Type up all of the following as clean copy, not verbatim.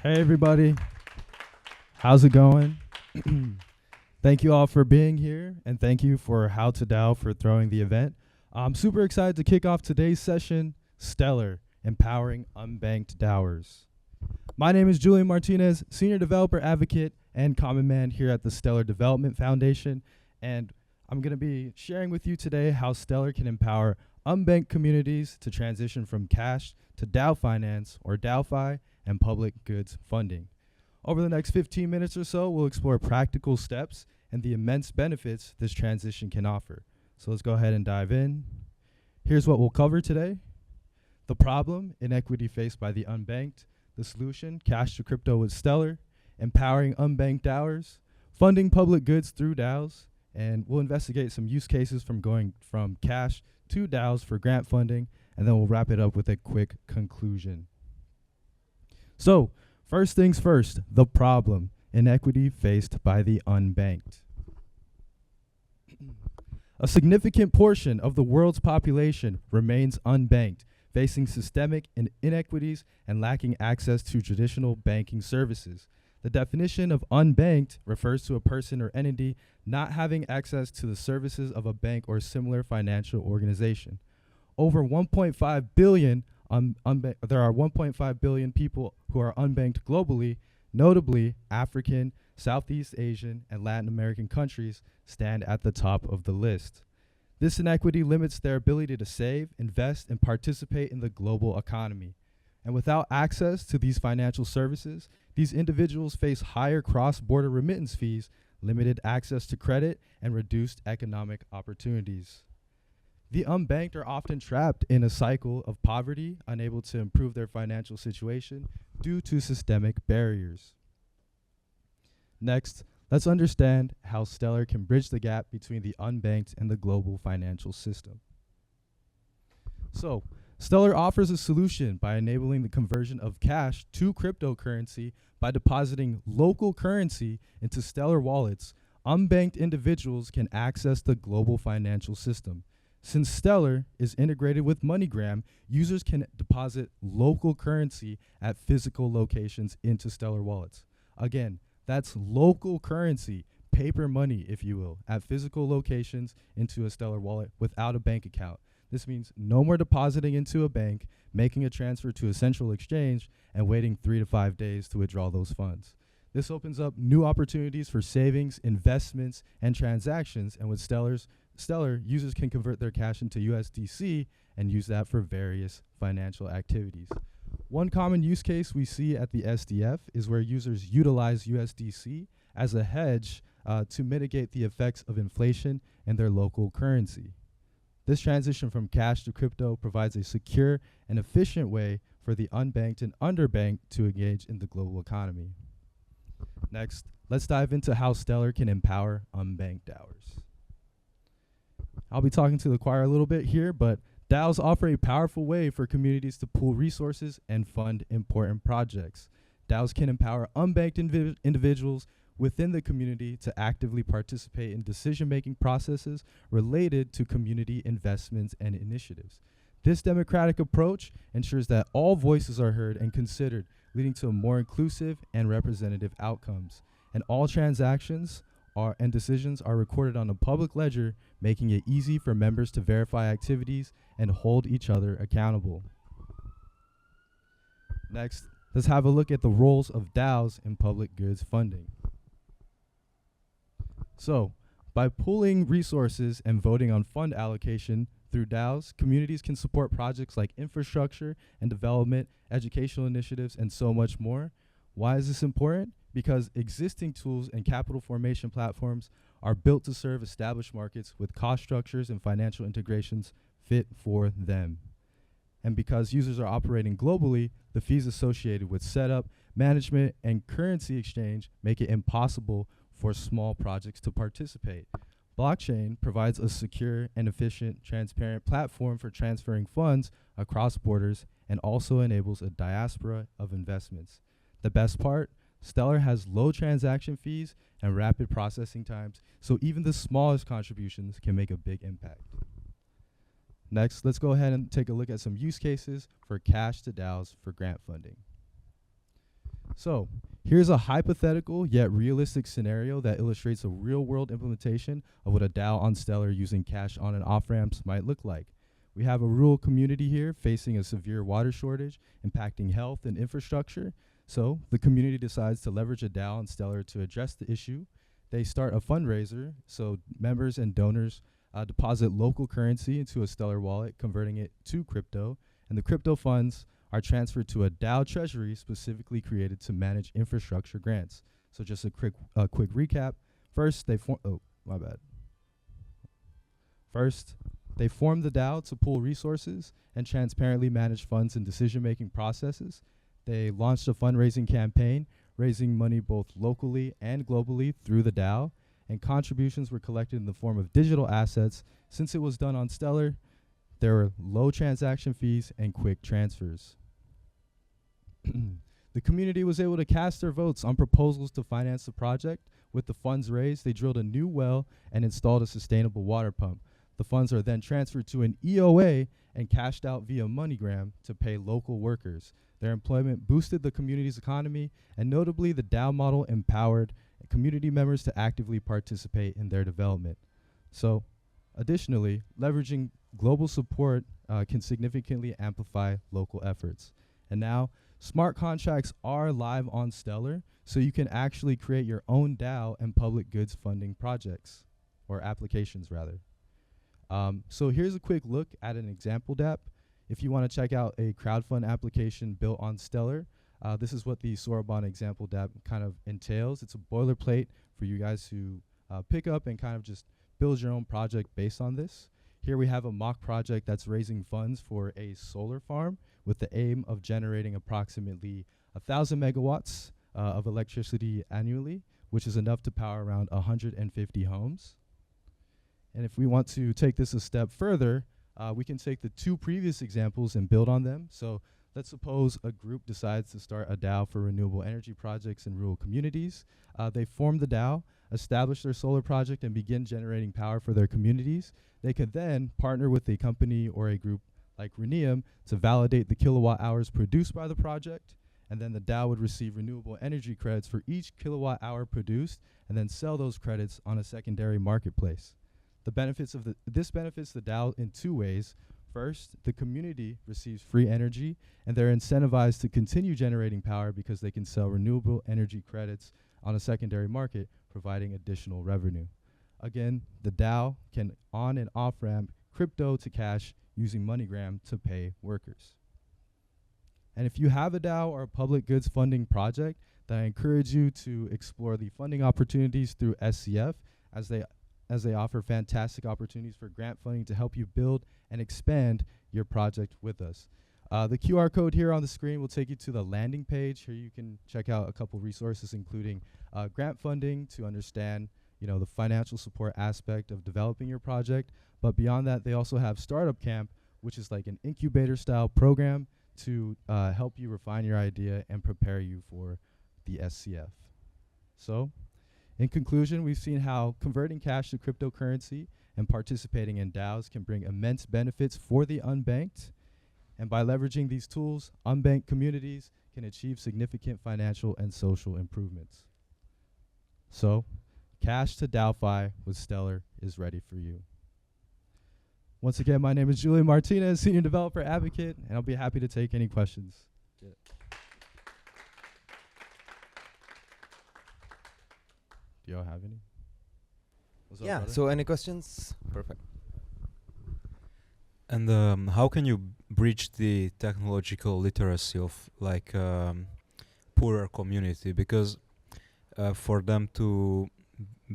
Hey everybody, how's it going? Thank you all for being here, and thank you for How to DAO for throwing the event. I'm super excited to kick off today's session, Stellar, Empowering Unbanked DAOers. My name is Julian Martinez, Senior Developer Advocate and Common Man here at the Stellar Development Foundation, and I'm going to be sharing with you today how Stellar can empower unbanked communities to transition from cash to DAO finance, or DAOFi, and public goods funding. Over the next 15 minutes or so, we'll explore practical steps and the immense benefits this transition can offer. So let's go ahead and dive in. Here's what we'll cover today: the problem, inequity faced by the unbanked; the solution, cash to crypto with Stellar; empowering unbanked DAOers; funding public goods through DAOs; and we'll investigate some use cases from going from cash to DAOs for grant funding, and then we'll wrap it up with a quick conclusion. So, first things first, the problem, inequity faced by the unbanked. A significant portion of the world's population remains unbanked, facing systemic inequities and lacking access to traditional banking services. The definition of unbanked refers to a person or entity not having access to the services of a bank or similar financial organization. Over 1.5 billion there are 1.5 billion people who are unbanked globally. Notably, African, Southeast Asian, and Latin American countries stand at the top of the list. This inequity limits their ability to save, invest, and participate in the global economy. And without access to these financial services, these individuals face higher cross-border remittance fees, limited access to credit, and reduced economic opportunities. The unbanked are often trapped in a cycle of poverty, unable to improve their financial situation due to systemic barriers. Next, let's understand how Stellar can bridge the gap between the unbanked and the global financial system. So, Stellar offers a solution by enabling the conversion of cash to cryptocurrency by depositing local currency into Stellar wallets. Unbanked individuals can access the global financial system. Since Stellar is integrated with MoneyGram, users can deposit local currency at physical locations into Stellar wallets. Again, that's local currency, paper money, if you will, at physical locations into a Stellar wallet without a bank account. This means no more depositing into a bank, making a transfer to a central exchange, and waiting 3 to 5 days to withdraw those funds. This opens up new opportunities for savings, investments, and transactions, and with Stellar, users can convert their cash into USDC and use that for various financial activities. One common use case we see at the SDF is where users utilize USDC as a hedge to mitigate the effects of inflation in their local currency. This transition from cash to crypto provides a secure and efficient way for the unbanked and underbanked to engage in the global economy. Next, let's dive into how Stellar can empower unbanked DAOers. I'll be talking to the choir a little bit here, but DAOs offer a powerful way for communities to pool resources and fund important projects. DAOs can empower unbanked individuals within the community to actively participate in decision-making processes related to community investments and initiatives. This democratic approach ensures that all voices are heard and considered, leading to more inclusive and representative outcomes. And all transactions and decisions are recorded on a public ledger, making it easy for members to verify activities and hold each other accountable. Next, let's have a look at the roles of DAOs in public goods funding. So, by pooling resources and voting on fund allocation through DAOs, communities can support projects like infrastructure and development, educational initiatives, and so much more. Why is this important? Because existing tools and capital formation platforms are built to serve established markets with cost structures and financial integrations fit for them. And because users are operating globally, the fees associated with setup, management, and currency exchange make it impossible for small projects to participate. Blockchain provides a secure and efficient, transparent platform for transferring funds across borders and also enables a diaspora of investments. The best part? Stellar has low transaction fees and rapid processing times, so even the smallest contributions can make a big impact. Next, let's go ahead and take a look at some use cases for cash to DAOs for grant funding. So here's a hypothetical yet realistic scenario that illustrates a real-world implementation of what a DAO on Stellar using cash on and off ramps might look like. We have a rural community here facing a severe water shortage, impacting health and infrastructure. So the community decides to leverage a DAO on Stellar to address the issue. They start a fundraiser, so members and donors deposit local currency into a Stellar wallet, converting it to crypto, and the crypto funds are transferred to a DAO treasury specifically created to manage infrastructure grants. So just a quick recap. First, they form the DAO to pool resources and transparently manage funds and decision-making processes. They launched a fundraising campaign, raising money both locally and globally through the DAO, and contributions were collected in the form of digital assets. Since it was done on Stellar, there were low transaction fees and quick transfers. The community was able to cast their votes on proposals to finance the project. With the funds raised, they drilled a new well and installed a sustainable water pump. The funds are then transferred to an EOA and cashed out via MoneyGram to pay local workers. Their employment boosted the community's economy, and notably, the DAO model empowered community members to actively participate in their development. So, additionally, leveraging global support can significantly amplify local efforts. And now, smart contracts are live on Stellar, so you can actually create your own DAO and public goods funding projects, or applications rather. So here's a quick look at an example DApp. If you want to check out a crowdfund application built on Stellar, this is what the Sorbonne example DApp kind of entails. It's a boilerplate for you guys to pick up and kind of just build your own project based on this. Here we have a mock project that's raising funds for a solar farm with the aim of generating approximately 1,000 megawatts of electricity annually, which is enough to power around 150 homes. And if we want to take this a step further, we can take the two previous examples and build on them. So let's suppose a group decides to start a DAO for renewable energy projects in rural communities. They form the DAO, establish their solar project, and begin generating power for their communities. They could then partner with a company or a group like Reneum to validate the kilowatt hours produced by the project, and then the DAO would receive renewable energy credits for each kilowatt hour produced, and then sell those credits on a secondary marketplace. This benefits the DAO in two ways. First, the community receives free energy, and they're incentivized to continue generating power because they can sell renewable energy credits on a secondary market, providing additional revenue. Again, the DAO can on and off ramp crypto to cash using MoneyGram to pay workers. And if you have a DAO or a public goods funding project, then I encourage you to explore the funding opportunities through SCF as they offer fantastic opportunities for grant funding to help you build and expand your project with us. The QR code here on the screen will take you to the landing page. Here you can check out a couple resources, including grant funding to understand the financial support aspect of developing your project. But beyond that, they also have Startup Camp, which is like an incubator style program to help you refine your idea and prepare you for the SCF. So, in conclusion, we've seen how converting cash to cryptocurrency and participating in DAOs can bring immense benefits for the unbanked. And by leveraging these tools, unbanked communities can achieve significant financial and social improvements. So, Cash to DAOFi with Stellar is ready for you. Once again, my name is Julian Martinez, Senior Developer Advocate, and I'll be happy to take any questions. Yeah. Do y'all have any? What's up, brother? So any questions? Perfect. And how can you bridge the technological literacy of poorer community? Because for them to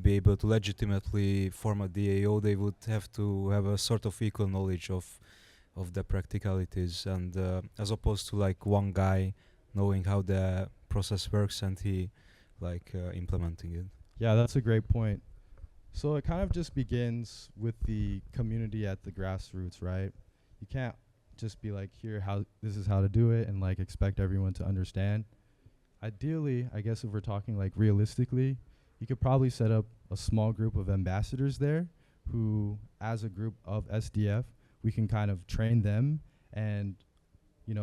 be able to legitimately form a DAO, they would have to have a sort of equal knowledge of the practicalities, and as opposed to like one guy knowing how the process works and he implementing it. Yeah, that's a great point. So it kind of just begins with the community at the grassroots, right? You can't just be like, this is how to do it and like expect everyone to understand. Ideally, I guess if we're talking like realistically, you could probably set up a small group of ambassadors there who, as a group of SDF, we can kind of train them and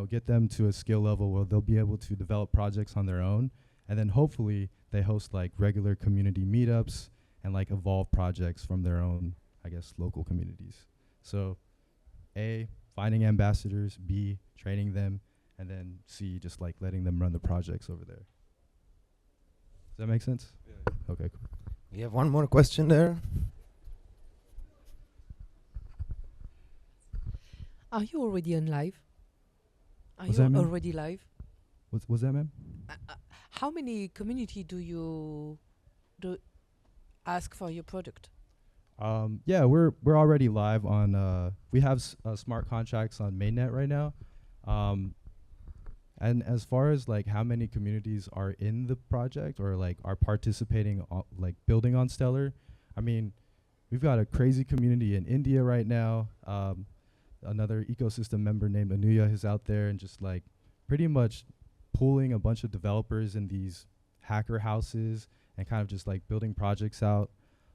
get them to a skill level where they'll be able to develop projects on their own. And then hopefully they host like regular community meetups and like evolve projects from their own, I guess, local communities. So A, finding ambassadors, B, training them, and then C, just like letting them run the projects over there. Does that make sense? Yeah. Okay, cool. We have one more question there. Are you already on live? Are What's you that, ma'am? already live? What's that, ma'am? How many community do you ask for your product? Yeah, we're already live on. We have smart contracts on mainnet right now, and as far as like how many communities are in the project or like are participating, like building on Stellar, I mean, we've got a crazy community in India right now. Another ecosystem member named Anuya is out there and just like pretty much pooling a bunch of developers in these hacker houses and kind of just like building projects out.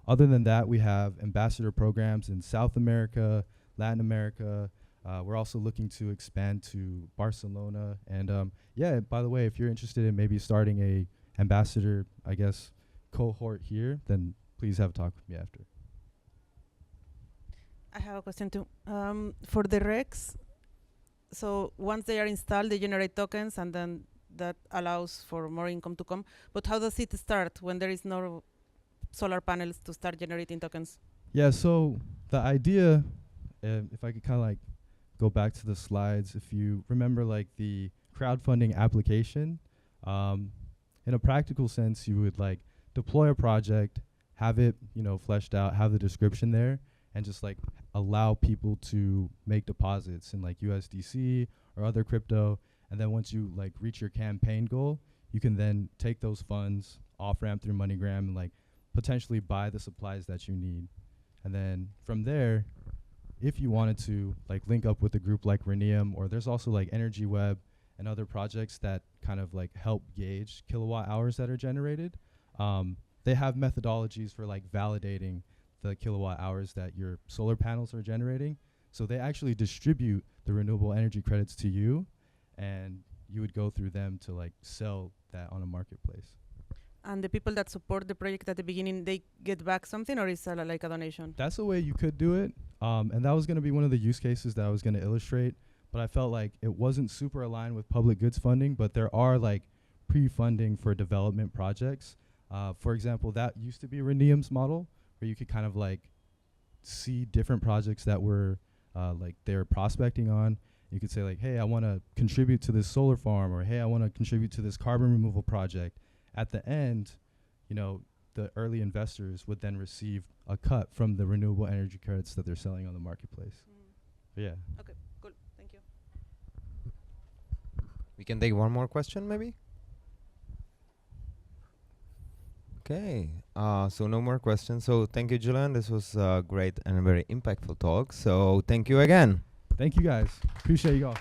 Other than that, we have ambassador programs in South America, Latin America. We're also looking to expand to Barcelona. And yeah, by the way, if you're interested in maybe starting a ambassador, I guess, cohort here, then please have a talk with me after. I have a question too. For the RECs, so once they are installed, they generate tokens, and then that allows for more income to come. But how does it start when there is no solar panels to start generating tokens? Yeah, so the idea, if I could kind of like go back to the slides, if you remember like the crowdfunding application, in a practical sense, you would like deploy a project, have it, fleshed out, have the description there, and just like allow people to make deposits in like USDC or other crypto. And then once you like reach your campaign goal, you can then take those funds off ramp through MoneyGram and like potentially buy the supplies that you need. And then from there, if you wanted to like link up with a group like Renium, or there's also like Energy Web and other projects that kind of like help gauge kilowatt hours that are generated. They have methodologies for like validating the kilowatt hours that your solar panels are generating. So they actually distribute the renewable energy credits to you, and you would go through them to like sell that on a marketplace. And the people that support the project at the beginning, they get back something, or is it like a donation? That's the way you could do it. And that was going to be one of the use cases that I was going to illustrate. But I felt like it wasn't super aligned with public goods funding, but there are like pre-funding for development projects. For example, that used to be Renium's model, where you could kind of like see different projects that were like they're prospecting on. You could say like, hey, I want to contribute to this solar farm, or hey, I want to contribute to this carbon removal project. At the end, the early investors would then receive a cut from the renewable energy credits that they're selling on the marketplace. But yeah. Okay, cool. Thank you. We can take one more question, maybe? Okay, so no more questions. So thank you, Julian. This was a great and a very impactful talk. So thank you again. Thank you guys. Appreciate you all.